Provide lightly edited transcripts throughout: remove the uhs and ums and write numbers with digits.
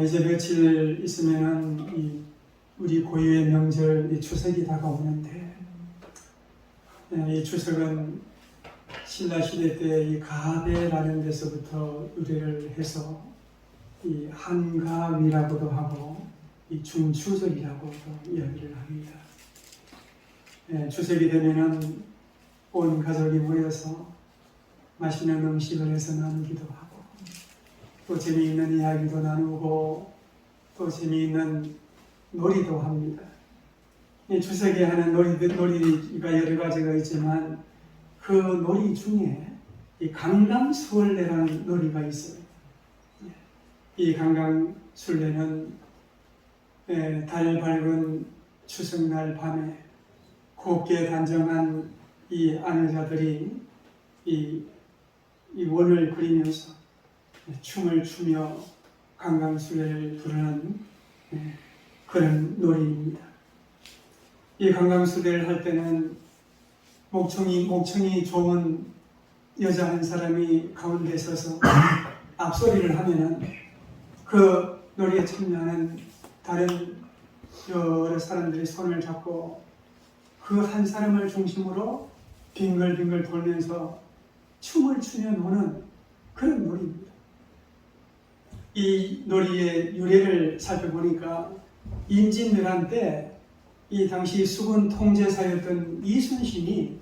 이제 며칠 있으면은 우리 고유의 명절 이 추석이 다가오는데, 이 추석은 신라 시대 때 이 가배라는 데서부터 유래를 해서 이 한가위라고도 하고 이 중추석이라고도 이야기를 합니다. 추석이 되면은 온 가족이 모여서 맛있는 음식을 해서 나누기도 하고, 또 재미있는 이야기도 나누고, 또 재미있는 놀이도 합니다. 이 추석에 하는 놀이가 여러 가지가 있지만 그 놀이 중에 이 강강술래라는 놀이가 있어요. 이 강강술래는 달 밝은 추석날 밤에 곱게 단정한 이 아내자들이 이 원을 그리면서 춤을 추며 강강술래를 부르는 그런 놀이입니다. 이 강강술래를 할 때는 목청이 좋은 여자 한 사람이 가운데 서서 앞소리를 하면은 그 놀이에 참여하는 다른 여러 사람들이 손을 잡고 그 한 사람을 중심으로 빙글빙글 돌면서 춤을 추며 노는 그런 놀이입니다. 이 놀이의 유래를 살펴보니까 임진왜란 때 이 당시 수군 통제사였던 이순신이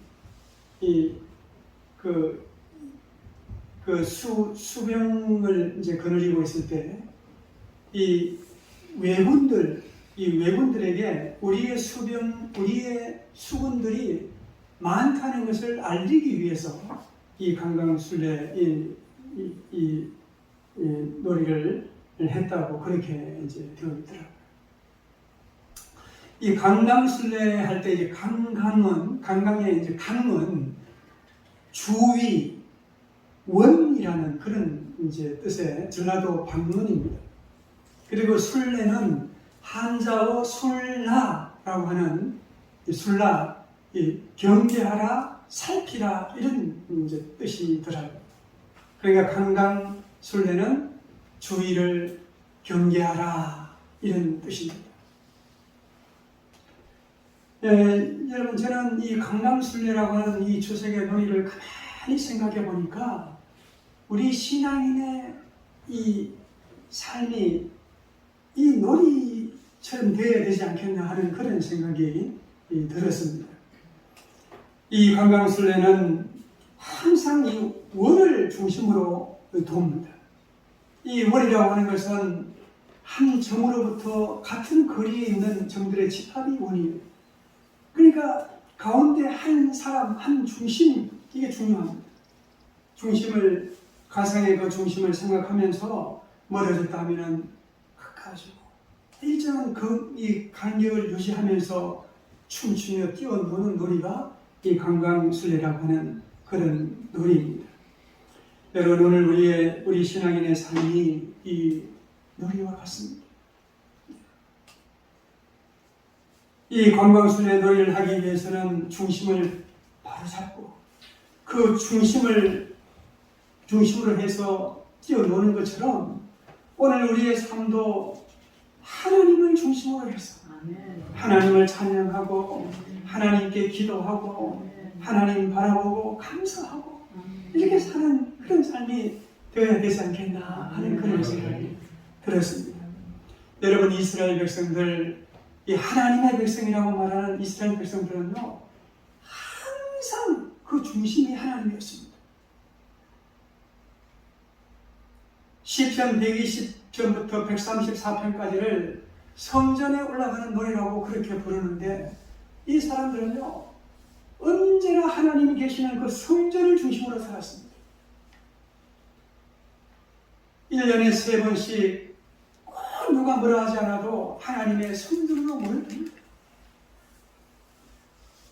수병을 이제 거느리고 있을 때 이 왜군들에게 우리의 수군들이 많다는 것을 알리기 위해서 이 강강술래 이 놀이를 했다고 그렇게 이제 되어 있더라고요. 이 강강술래 할 때 이제 강강의 이제 강은 주위 원이라는 그런 이제 뜻의 전라도 방언입니다. 그리고 술래는 한자어 술라라고 하는 술라, 경계하라, 살피라 이런 이제 뜻이더라고요. 그러니까 강강술래는 주위를 경계하라 이런 뜻입니다. 여러분, 저는 이 강강술래라고 하는 이 추석의 놀이를 가만히 생각해 보니까 우리 신앙인의 이 삶이 이 놀이처럼 되어야 되지 않겠나 하는 그런 생각이 들었습니다. 이 강강술래는 항상 이 월을 중심으로 돕니다. 이 월이라고 하는 것은 한 점으로부터 같은 거리에 있는 점들의 집합이 원이에요. 그러니까 가운데 한 사람, 한 중심, 이게 중요합니다. 가상의 그 중심을 생각하면서 멀어졌다 하면은 가까워지고, 일정한 이 간격을 유지하면서 춤추며 뛰어노는 놀이가 이 강강술래라고 하는 그런 놀이입니다. 여러분, 오늘 우리 신앙인의 삶이 이 놀이와 같습니다. 이 강강술래 놀이를 하기 위해서는 중심을 바로 잡고 그 중심으로 해서 뛰어노는 것처럼 오늘 우리의 삶도 하나님을 중심으로 해서 하나님을 찬양하고 하나님께 기도하고 하나님 바라보고 감사하고 이렇게 사는 그런 삶이 되어야 되지 않겠나 하는 그런 생각이 들었습니다. 여러분, 이스라엘 백성들, 이 하나님의 백성이라고 말하는 이스라엘 백성들은요, 항상 그 중심이 하나님이었습니다. 시편 120편부터 134편까지를 성전에 올라가는 노래라고 그렇게 부르는데, 이 사람들은요, 언제나 하나님이 계시는 그 성전을 중심으로 살았습니다. 1년에 3번씩 누가 뭐라 하지 않아도 하나님의 성전으로 문을 엽니다.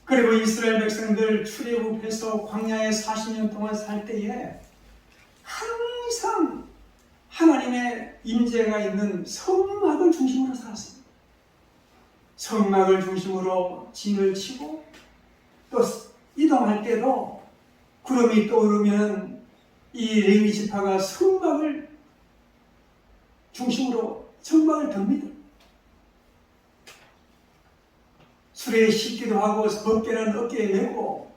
그리고 이스라엘 백성들 출애굽해서 광야에 40년 동안 살 때에 항상 하나님의 임재가 있는 성막을 중심으로 살았습니다. 성막을 중심으로 진을 치고, 또 이동할 때도 구름이 떠오르면 이 레위 지파가 성막을 중심으로 정막을 듭니다. 술에 씻기도 하고 법궤는 어깨에 메고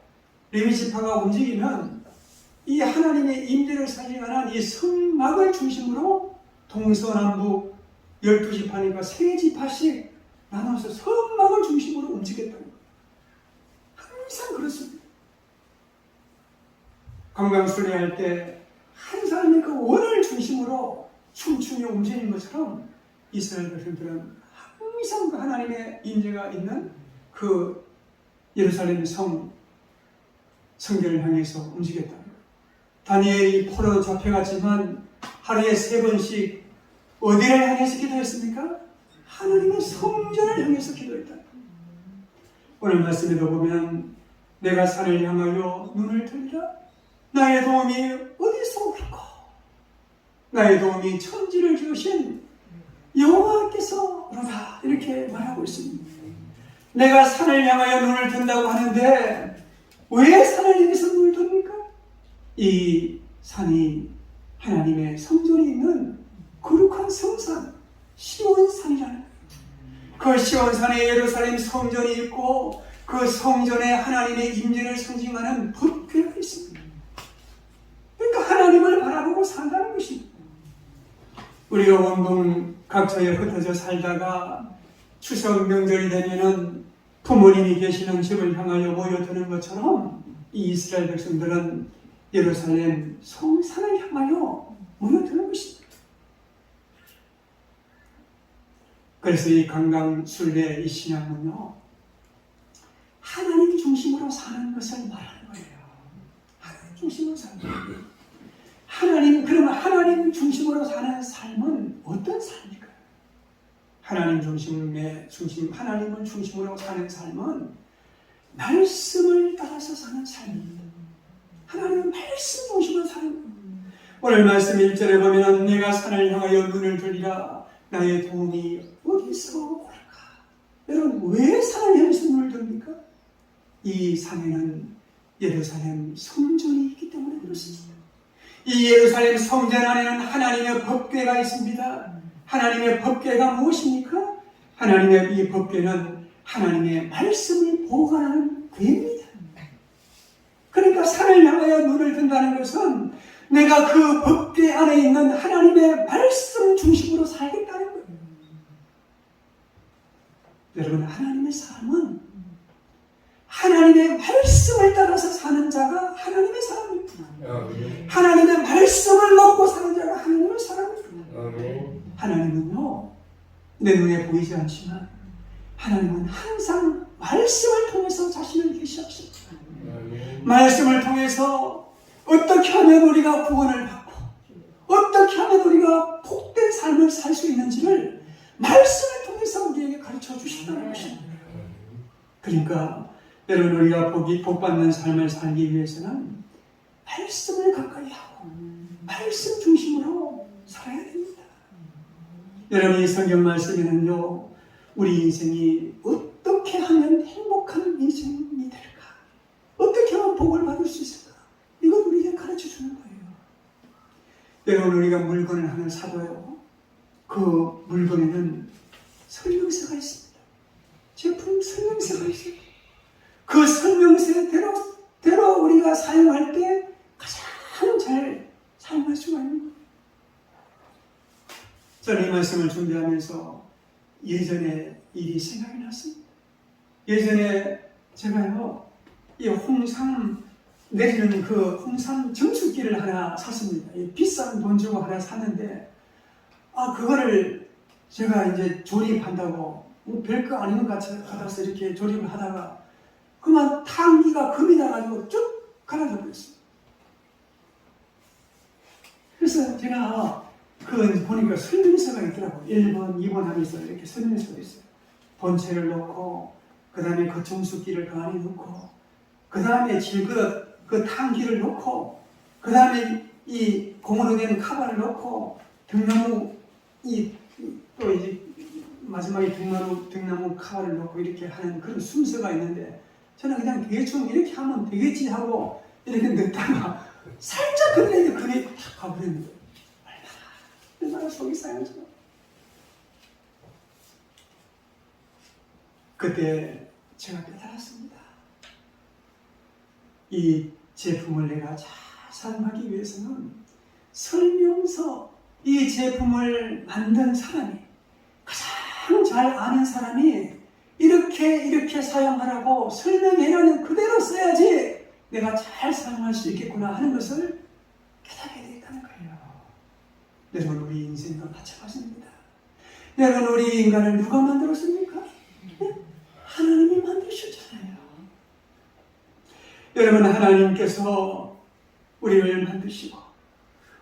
레위지파가 움직이면 이 하나님의 임재를 상징하는 이 성막을 중심으로 동서남북 12지파니까 3지파씩 나눠서 성막을 중심으로 움직였다는 거예요. 항상 그렇습니다. 관광순례할 때 한 사람이 그 원을 중심으로 춤추며 움직이는 것처럼 이스라엘 백성들은 항상 그 하나님의 임재가 있는 그 예루살렘 성전을 향해서 움직였다. 다니엘이 포로로 잡혀갔지만 하루에 3번씩 어디를 향해서 기도했습니까? 하나님의 성전을 향해서 기도했다. 오늘 말씀에도 보면 내가 산을 향하여 눈을 들리라. 나의 도움이 어디서 올까? 나의 도움이 천지를 지으신 여호와께서 오로다. 이렇게 말하고 있습니다. 내가 산을 향하여 눈을 든다고 하는데 왜 산을 향해서 눈을 듭니까? 이 산이 하나님의 성전이 있는 거룩한 성산 시온산이라는 거예요. 그 시온산에 예루살렘 성전이 있고 그 성전에 하나님의 임재를 상징하는 법궤가 있습니다. 그러니까 하나님을 바라보고 산다는 것입니다. 우리가 온통 각처에 흩어져 살다가 추석 명절이 되면은 부모님이 계시는 집을 향하여 모여드는 것처럼 이 이스라엘 백성들은 예루살렘 성산을 향하여 모여드는 것입니다. 그래서 이 강강순례 이 신앙은요, 하나님 중심으로 사는 것을 말하는 거예요. 하나님 중심으로 사는 거예요. 그러면 하나님 중심으로 사는 삶은 어떤 삶일까요? 하나님을 중심으로 사는 삶은 말씀을 따라서 사는 삶입니다. 하나님은 말씀 중심으로 사는 거예요. 오늘 말씀 1절에 보면 내가 산을 향하여 눈을 들리라. 나의 도움이 어디서 올까? 여러분, 왜 산을 향해서 눈을 듭니까? 이 산에는 예루살렘 성전이 있기 때문에 그렇습니다. 이 예루살렘 성전 안에는 하나님의 법궤가 있습니다. 하나님의 법궤가 무엇입니까? 하나님의 이 법궤는 하나님의 말씀을 보관하는 궤입니다. 그러니까 산을 향하여 눈을 든다는 것은 내가 그 법궤 안에 있는 하나님의 말씀 중심으로 살겠다는 거예요. 여러분, 하나님의 사람은 하나님의 말씀을 따라서 사는 자가 하나님의 사람입니다. 하나님의 말씀을 먹고 사는 자가 하나님의 사람입니다. 하나님은요, 내 눈에 보이지 않지만 하나님은 항상 말씀을 통해서 자신을 계시하십니다. 말씀을 통해서 어떻게 하면 우리가 구원을 받고 어떻게 하면 우리가 복된 삶을 살 수 있는지를 말씀을 통해서 우리에게 가르쳐 주신다는 것입니다. 그러니까 여러분, 우리가 복받는 삶을 살기 위해서는 말씀을 가까이 하고 말씀 중심으로 살아야 됩니다. 여러분, 이 성경 말씀에는요, 우리 인생이 어떻게 하면 행복한 인생이 될까? 어떻게 하면 복을 받을 수 있을까? 이걸 우리에게 가르쳐 주는 거예요. 여러분, 우리가 물건을 하나 사도요, 그 물건에는 설명서가 있습니다. 제품 설명서가 있습니다. 그 설명서대로 우리가 사용할 때 가장 잘 사용할 수가 있는 거예요. 저는 이 말씀을 준비하면서 예전에 일이 생각이 났습니다. 예전에 제가요, 이 홍삼 내리는 그 홍삼 정수기를 하나 샀습니다. 비싼 돈 주고 하나 샀는데, 그거를 제가 이제 조립한다고 별거 아닌 것 같아서 이렇게 조립을 하다가 그만 탕기가 금이 나가지고 쭉 갈아져 버렸어요. 그래서 제가 보니까 설명서가 있더라고요. 1번, 2번 하면서 이렇게 설명서가 있어요. 본체를 넣고, 그 다음에 그 정수기를 그 안에 넣고, 그 다음에 그 탕기를 넣고, 그 다음에 이 공으로 된 카바를 넣고, 등나무, 또 이제 마지막에 등나무 카바를 넣고 이렇게 하는 그런 순서가 있는데, 저는 그냥 대충 이렇게 하면 되겠지 하고 이렇게 넣다가 살짝 그랬는데 그게 탁 가버렸는데 얼마나 속이 상하죠. 그때 제가 깨달았습니다. 이 제품을 내가 잘 사용하기 위해서는 설명서, 이 제품을 만든 사람이, 가장 잘 아는 사람이 이렇게 사용하라고 설명해놓은 그대로 써야지 내가 잘 사용할 수 있겠구나 하는 것을 깨닫게 되었다는 거예요. 여러분, 우리 인생과 마찬가지입니다. 여러분, 우리 인간을 누가 만들었습니까? 네? 하나님이 만드셨잖아요. 여러분, 하나님께서 우리를 만드시고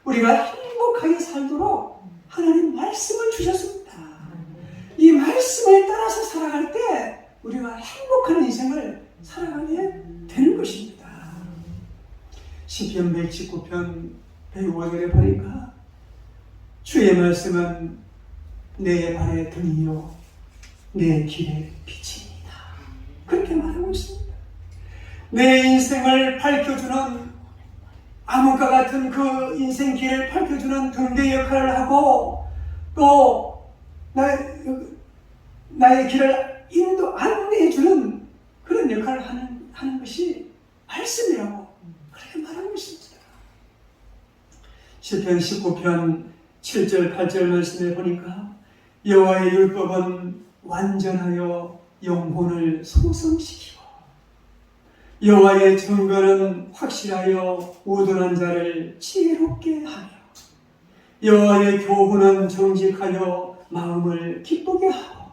우리가 행복하게 살도록 하나님 말씀을 주셨습니다. 이 말씀을 따라서 살아갈 때 우리가 행복한 인생을 살아가게 되는 것입니다. 시편 119편 105절에 보니까 주의 말씀은 내 발의 등이요 내 길의 빛입니다. 그렇게 말하고 있습니다. 내 인생을 밝혀주는, 암흑과 같은 그 인생 길을 밝혀주는 등대 역할을 하고, 또 나의 길을 안내해주는 그런 역할을 하는 것이 말씀이라고 그렇게 말하고 있습니다. 시편 19편 7절 8절 말씀에 보니까 여호와의 율법은 완전하여 영혼을 소성시키고 여호와의 증거는 확실하여 우둔한 자를 지혜롭게 하며 여호와의 교훈은 정직하여 마음을 기쁘게 하고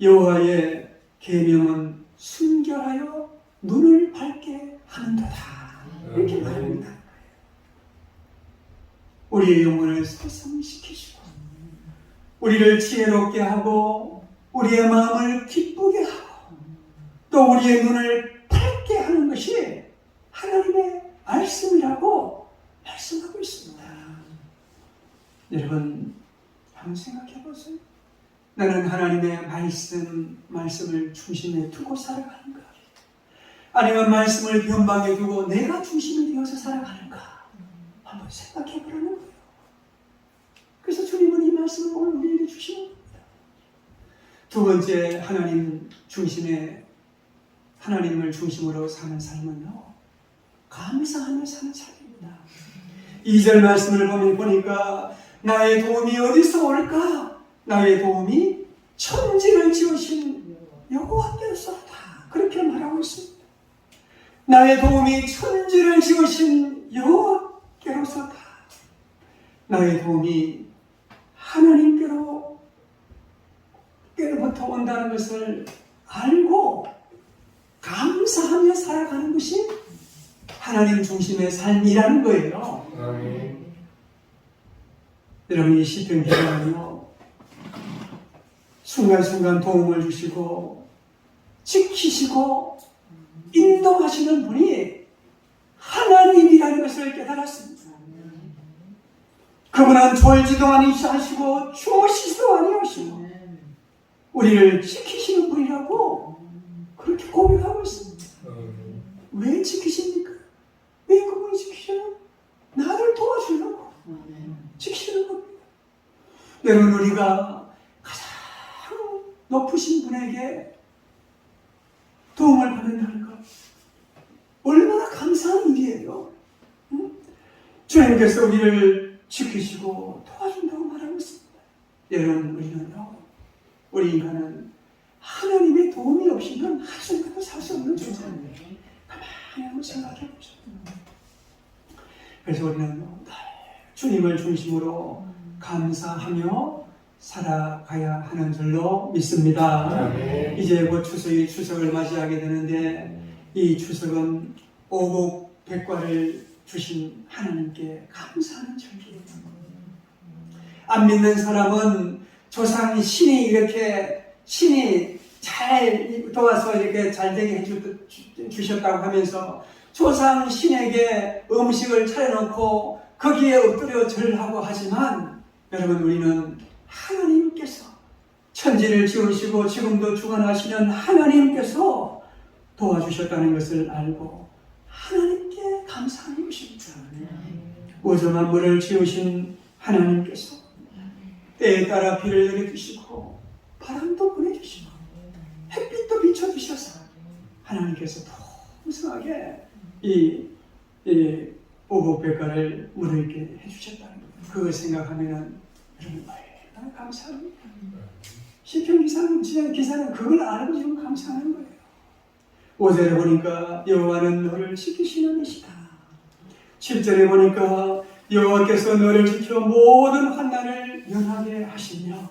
여호와의 계명은 순결하여 눈을 밝게 하는도다. 이렇게 말합니다. 우리의 영혼을 소성시키시고 우리를 지혜롭게 하고 우리의 마음을 기쁘게 하고 또 우리의 눈을 밝게 하는 것이 하나님의 말씀이라고 말씀하고 있습니다. 여러분, 한번 생각해 보세요. 나는 하나님의 말씀을 중심에 두고 살아가는가? 아니면 말씀을 변방에 두고 내가 중심이 되어서 살아가는가? 한번 생각해 보라는 거예요. 그래서 주님은 이 말씀을 오늘 우리에게 주시는 겁니다. 두 번째, 하나님을 중심으로 사는 삶은요, 감사하며 사는 삶입니다. 2절 말씀을 보니까 나의 도움이 어디서 올까? 나의 도움이 천지를 지으신 여호와께로서다. 그렇게 말하고 있습니다. 나의 도움이 천지를 지으신 여호와께로서다. 나의 도움이 하나님께로부터 온다는 것을 알고 감사하며 살아가는 것이 하나님 중심의 삶이라는 거예요. 여러분, 이 시편 기도는요, 순간순간 도움을 주시고 지키시고 인도하시는 분이 하나님이라는 것을 깨달았습니다. 그분은 졸지도 아니하시고 주무시지도 아니하시고 우리를 지키시는 분이라고 그렇게 고백하고 있습니다. 왜 지키십니까? 왜 그분이 지키셔요? 나를 도와주려고 지키시는 겁니다. 여러분, 우리가 가장 높으신 분에게 도움을 받는다는 것 얼마나 감사한 일이에요. 주님께서 우리를 지키시고 도와준다고 말하고 있습니다. 여러분, 우리 인간은 하나님의 도움이 없이는 한순간도 살 수 없는 존재입니다. 가만히 한번 생각해 보죠. 그래서 우리는 주님을 중심으로 감사하며 살아가야 하는 줄로 믿습니다. 이제 곧 추석을 맞이하게 되는데 이 추석은 오곡백과를 주신 하나님께 감사하는 절기예요. 안 믿는 사람은 조상 신이 잘 도와서 이렇게 잘 되게 해주셨다고 하면서 조상 신에게 음식을 차려놓고 거기에 엎드려 절하고 하지만, 여러분, 우리는 하나님께서 천지를 지으시고 지금도 주관하시는 하나님께서 도와주셨다는 것을 알고 하나님께 감사하는 것입니다. 우주 만물을 지으신 하나님께서 때에 따라 비를 내려주시고 바람도 보내주시고 햇빛도 비춰주셔서 하나님께서 풍성하게 이 오곡백과를 무르익게 해주셨다는 거예요. 그걸 생각하면은 여러분 얼마나 감사합니다. 시편 기사는 그걸 알고 지금 감사하는 거예요. 5절에 보니까 여호와는 너를 지키시는 이시다. 7절에 보니까 여호와께서 너를 지켜 모든 환난을 면하게 하시며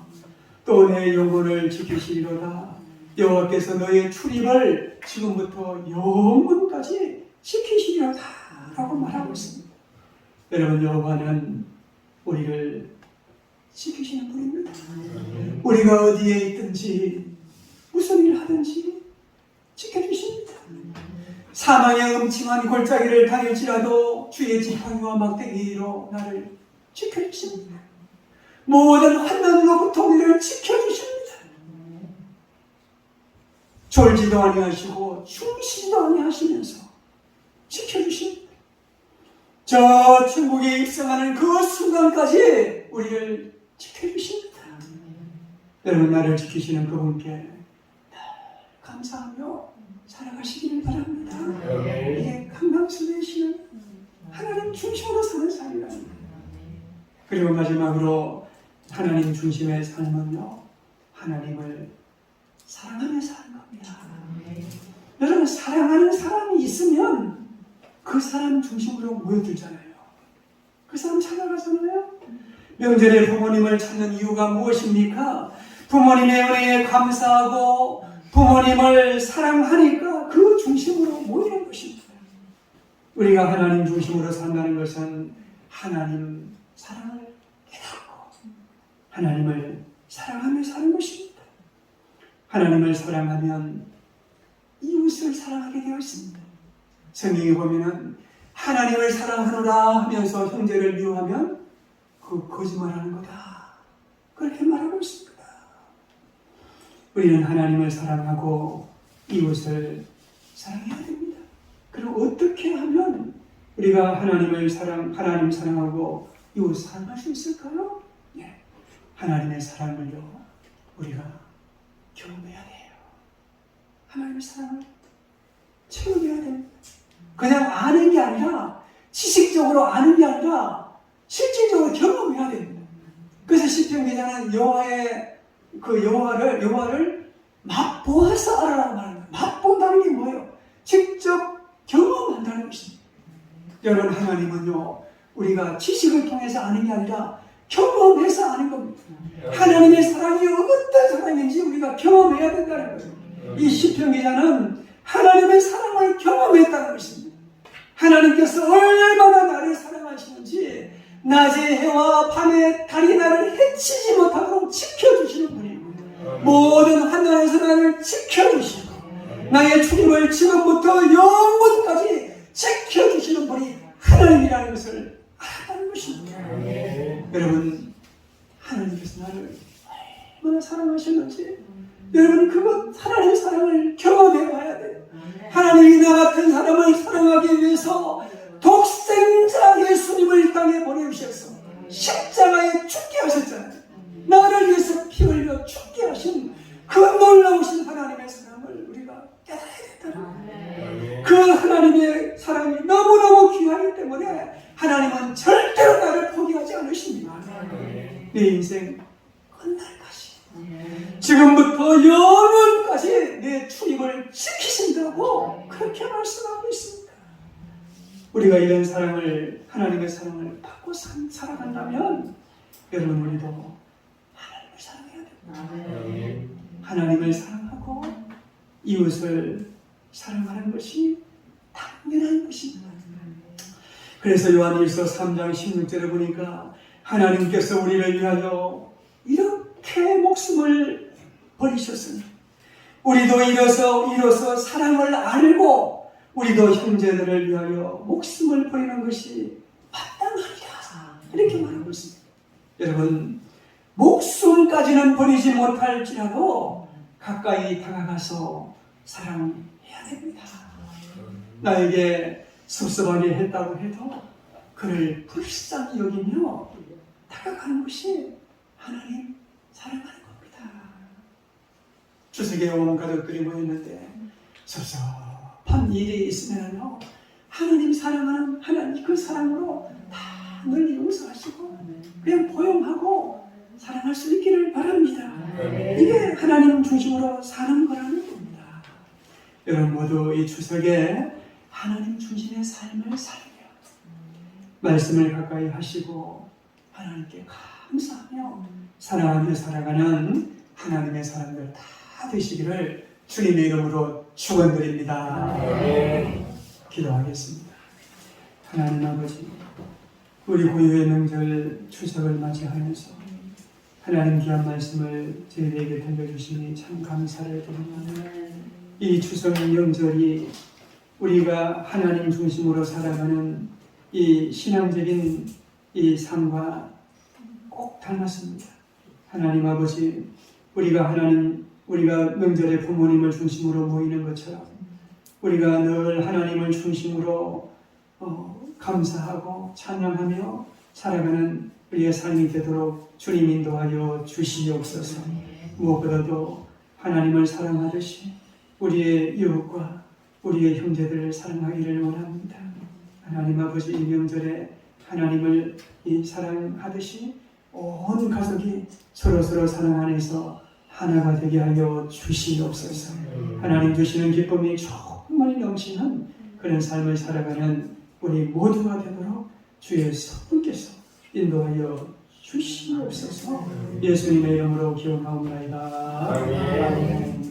또 내 영혼을 지키시리로다. 여호와께서 너의 출입을 지금부터 영원까지 지키시리로다 라고 말하고 있습니다. 여러분, 여호와는 우리를 지키시는 분입니다. 우리가 어디에 있든지 무슨 일을 하든지 지켜주십니다. 사망의 음침한 골짜기를 다닐지라도 주의 지팡이와 막대기로 나를 지켜주십니다. 모든 환난으로부터 우리를 지켜주십니다. 졸지도 아니하시고 숨쉬지도 아니하시면서 지켜주십니다. 저 천국에 입성하는 그 순간까지 우리를 지켜주십니다. 여러분, 나를 지키시는 그분께 감사하며 살아가시기를 바랍니다. 이게 강강술래시는 하나님 중심으로 사는 삶이랍니다. 그리고 마지막으로 하나님 중심의 삶은요, 하나님을 사랑하며 사는 겁니다. 여러분, 사랑하는 사람이 있으면 그 사람 중심으로 모여들잖아요. 그 사람 찾아가잖아요. 명절에 부모님을 찾는 이유가 무엇입니까? 부모님의 은혜에 감사하고 부모님을 사랑하니까 그 중심으로 모이는 것입니다. 우리가 하나님 중심으로 산다는 것은 하나님 사랑을 깨닫고 하나님을 사랑하며 사는 것입니다. 하나님을 사랑하면 이웃을 사랑하게 되어 있습니다. 성경에 보면은 하나님을 사랑하노라 하면서 형제를 미워하면 그 거짓말하는 거다, 그렇게 말하고 있습니다. 우리는 하나님을 사랑하고 이웃을 사랑해야 됩니다. 그럼 어떻게 하면 우리가 하나님 사랑하고 이웃 사랑할 수 있을까요? 네. 하나님의 사랑을요, 우리가 경험해야 돼요. 하나님의 사랑을 체험해야 됩니다. 그냥 아는 게 아니라, 지식적으로 아는 게 아니라 실질적으로 경험해야 됩니다. 그래서 시편 기자는 여호와를 맛보아서 알아라고 말하는 거예요. 맛본다는 게 뭐예요? 직접 경험한다는 것입니다. 여러분, 하나님은요, 우리가 지식을 통해서 아는 게 아니라 경험해서 아는 겁니다. 하나님의 사랑이 어떤 사랑인지 우리가 경험해야 된다는 거예요. 이 시편 기자는 하나님의 사랑을 경험했다는 것입니다. 하나님께서 얼마나 나를 사랑하시는지, 낮의 해와 밤의 달이 나를 해치지 못하도록 지켜주시는 분이고, 모든 환난에서 나를 지켜주시고, 나의 출입을 지금부터 영원까지 지켜주시는 분이 하나님이라는 것을 알았다는 것입니다. 여러분, 하나님께서 나를 얼마나 사랑하셨는지 여러분, 그것 하나님의 사랑을 경험해 봐야 돼요. 하나님이 나 같은 사람을 사랑하기 위해서 독생자 예수님을 이 땅에 보내주셔서 십자가에 죽게 하셨잖아요. 나를 위해서 피 흘려 죽게 하신 그 놀라우신 하나님의 사랑을 우리가 깨달아야 된다는, 그 하나님의 사랑이 너무너무 귀하기 때문에 하나님은 절대로 나를 포기하지 않으십니다. 내 인생 끝날까지, 지금부터 영원까지 내 출입을 지키신다고 그렇게 말씀하고 있습니다. 우리가 이런 사랑을, 하나님의 사랑을 받고 살아간다면 여러분, 우리도 하나님을 사랑해야 됩니다. 하나님을 사랑하고 이웃을 사랑하는 것이 당연한 것입니다. 그래서 요한일서 3장 16절에 보니까 하나님께서 우리를 위하여 이렇게 목숨을 버리셨으니 우리도 이로써 사랑을 알고 우리도 형제들을 위하여 목숨을 버리는 것이 마땅하리라, 이렇게 말하고 있습니다. 여러분, 목숨까지는 버리지 못할지라도 가까이 다가가서 사랑해야 됩니다. 나에게 섭섭하게 했다고 해도 그를 불쌍히 여기며 다가가는 것이 하나님 사랑하는 겁니다. 주세요. 추석에 온 가족들이 모였는데 섭섭한 일이 있으면요, 하나님 사랑하는 하나님 그 사랑으로 다 널리 용서하시고 그냥 포용하고 사랑할 수 있기를 바랍니다. 이게 하나님 중심으로 사는 거라는 겁니다. 여러분 모두 이 추석에 하나님 중심의 삶을 살며 말씀을 가까이 하시고 하나님께 감사하며 사랑하며 살아가는 하나님의 사람들 다 되시기를 주님의 이름으로 축원드립니다. 기도하겠습니다. 하나님 아버지, 우리 고유의 명절 추석을 맞이하면서 하나님 귀한 말씀을 저희에게 들려주시니 참 감사를 드립니다. 이 추석 명절이 우리가 하나님 중심으로 살아가는 이 신앙적인 이 삶과 꼭 닮았습니다. 하나님 아버지, 우리가 명절에 부모님을 중심으로 모이는 것처럼 우리가 늘 하나님을 중심으로 감사하고 찬양하며 살아가는 우리의 삶이 되도록 주님 인도하여 주시옵소서. 무엇보다도 하나님을 사랑하듯이 우리의 이웃과 우리의 형제들을 사랑하기를 원합니다. 하나님 아버지, 이 명절에 하나님을 사랑하듯이 온 가족이 서로서로 사랑 안에서 하나가 되게 하여 주시옵소서. 하나님 주시는 기쁨이 정말 넘치는 그런 삶을 살아가는 우리 모두가 되도록 주의 성령께서 인도하여 주시옵소서. 예수님의 이름으로 기원하옵나이다. 아멘.